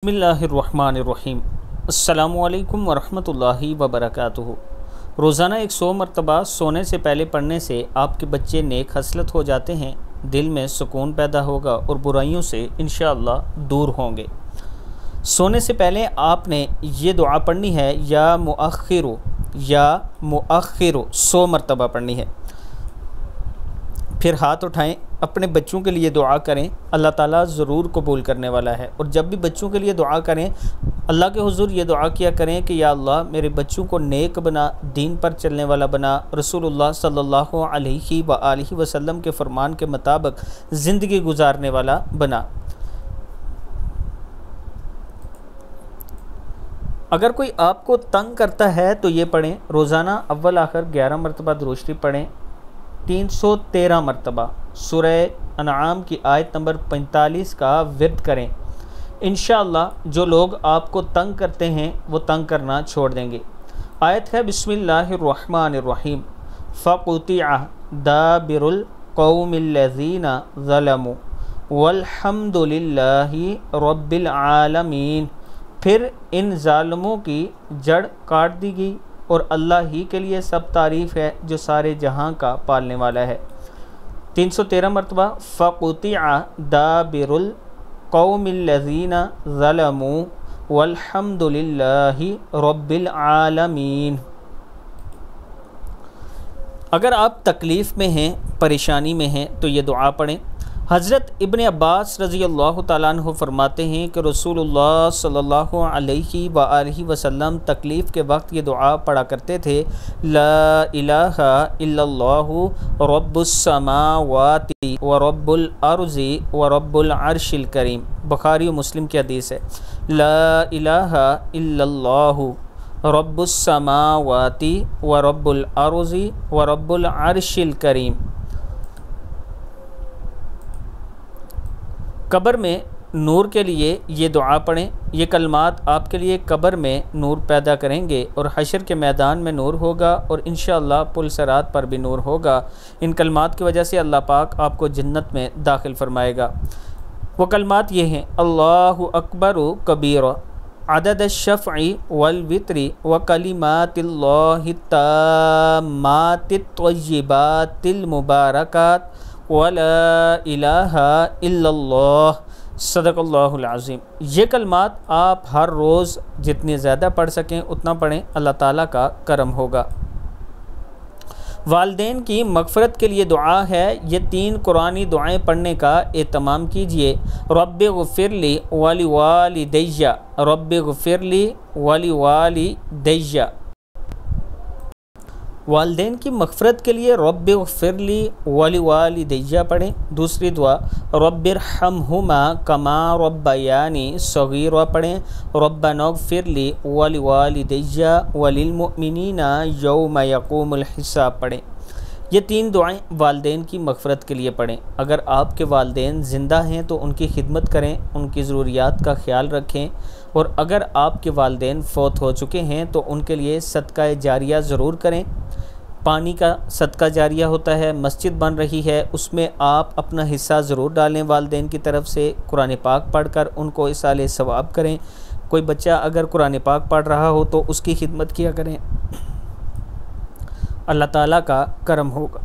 बिस्मिल्लाहिर्रहमानिर्रहीम। अस्सलामुअलैकुम वरहमतुल्लाहि वबरकातुहू। रोज़ाना 100 मरतबा सोने से पहले पढ़ने से आपके बच्चे नेक हसलत हो जाते हैं, दिल में सुकून पैदा होगा और बुराइयों से इंशाअल्लाह दूर होंगे। सोने से पहले आपने ये दुआ पढ़नी है, या मुअख्खिरु 100 मरतबा पढ़नी है। फिर हाथ उठाएं, अपने बच्चों के लिए दुआ करें, अल्लाह ताला ज़रूर कबूल करने वाला है। और जब भी बच्चों के लिए दुआ करें, अल्लाह के हुज़ूर ये दुआ किया करें कि या अल्लाह मेरे बच्चों को नेक बना, दीन पर चलने वाला बना, रसूलुल्लाह सल्लल्लाहु अलैहि वसल्लम के फ़रमान के मुताबिक ज़िंदगी गुजारने वाला बना। अगर कोई आपको तंग करता है तो ये पढ़ें, रोज़ाना अव्वल आखिर 11 मरतबा दुरूद शरीफ पढ़ें, 313 मरतबा सूरह अनआम की आयत नंबर 45 का विर्द करें। इंशाअल्लाह जो लोग आपको तंग करते हैं वो तंग करना छोड़ देंगे। आयत है बिस्मिल्लाहिर्रहमानिर्रहीम, फ़क़ुतिअ दाबिरुल क़ौमिल्लज़ीना ज़लमू वल्हम्दुलिल्लाहि रब्बिल आलमीन। फिर इन ज़ालिमों की जड़ काट दी गई और अल्लाह ही के लिए सब तारीफ़ है जो सारे जहां का पालने वाला है। 313 मरतबा फ़क़ुतिअ दाबिरुल क़ौमिल्लज़ीना ज़लमू वल्हम्दुलिल्लाहि रब्बिल आलमीन। अगर आप तकलीफ़ में हैं, परेशानी में हैं तो ये दुआ पढ़ें। हज़रत इब्न अब्बास रज़ी अल्लाह ताला अन्हु फरमाते हैं कि रसूलुल्लाह सल्लल्लाहु अलैहि वसल्लम तकलीफ़ के वक्त ये दुआ पढ़ा करते थे, ला इलाहा इल्लल्लाहु रब्बुस समावाति व रब्बुल अर्ज़ि व रब्बुल अर्शिल करीम। बुखारी और मुस्लिम की हदीस है। ला इलाहा इल्लल्लाहु रब्बुस समावाति व रब्बुल अर्ज़ि व रब्बुल अर्शिल करीम। कब्र में नूर के लिए ये दुआ पढ़ें। ये कलमात आपके लिए कब्र में नूर पैदा करेंगे और हशर के मैदान में नूर होगा और इंशाअल्लाह पुल सिरात पर भी नूर होगा। इन कलमात की वजह से अल्लाह पाक आपको जन्नत में दाखिल फरमाएगा। वो कलमात ये हैं, अल्लाहु अकबर कबीरा अदद शफ़ई वल वित्री व कलिमातिल्लाहि ताम्मातित तय्यिबातिल मुबारकात वला इलाहा इल्लल्लाह सदक़ल्लाहुल अज़ीम। ये कलमात आप हर रोज़ जितने ज़्यादा पढ़ सकें उतना पढ़ें, अल्लाह ताला का करम होगा। वालिदैन की मग़फ़िरत के लिए दुआ है। ये 3 कुरानी दुआएं पढ़ने का एहतमाम कीजिए। रब्बिग़फ़िरली वलिवालिदैया, रब्बिग़फ़िरली वलिवालिदैया। वालिदैन की मग़फ़िरत के लिए रब्बिग़फ़िरली वलिवालिदैया पढ़ें। दूसरी दुआ रब्बिरहम्हुमा कमा रब्बयानी सग़ीरा पढ़ें। रब्बनाग़फ़िरली वलिवालिदैया वलिलमुअमिनीना यौम यक़ूमुल हिसाब पढ़ें। ये 3 दुआएं वालिदैन की मग़फ़िरत के लिए पढ़ें। अगर आपके वालिदैन ज़िंदा हैं तो उनकी खिदमत करें, उनकी ज़रूरियात का ख्याल रखें। और अगर आपके वालिदैन फ़ौत हो चुके हैं तो उनके लिए सदका जारिया ज़रूर करें। पानी का सदका जारिया होता है, मस्जिद बन रही है, उसमें आप अपना हिस्सा ज़रूर डालें। वालिदैन की तरफ से कुरान पाक पढ़कर उनको इसाले सवाब करें। कोई बच्चा अगर कुरान पाक पढ़ रहा हो तो उसकी खिदमत किया करें, अल्लाह ताला का करम होगा।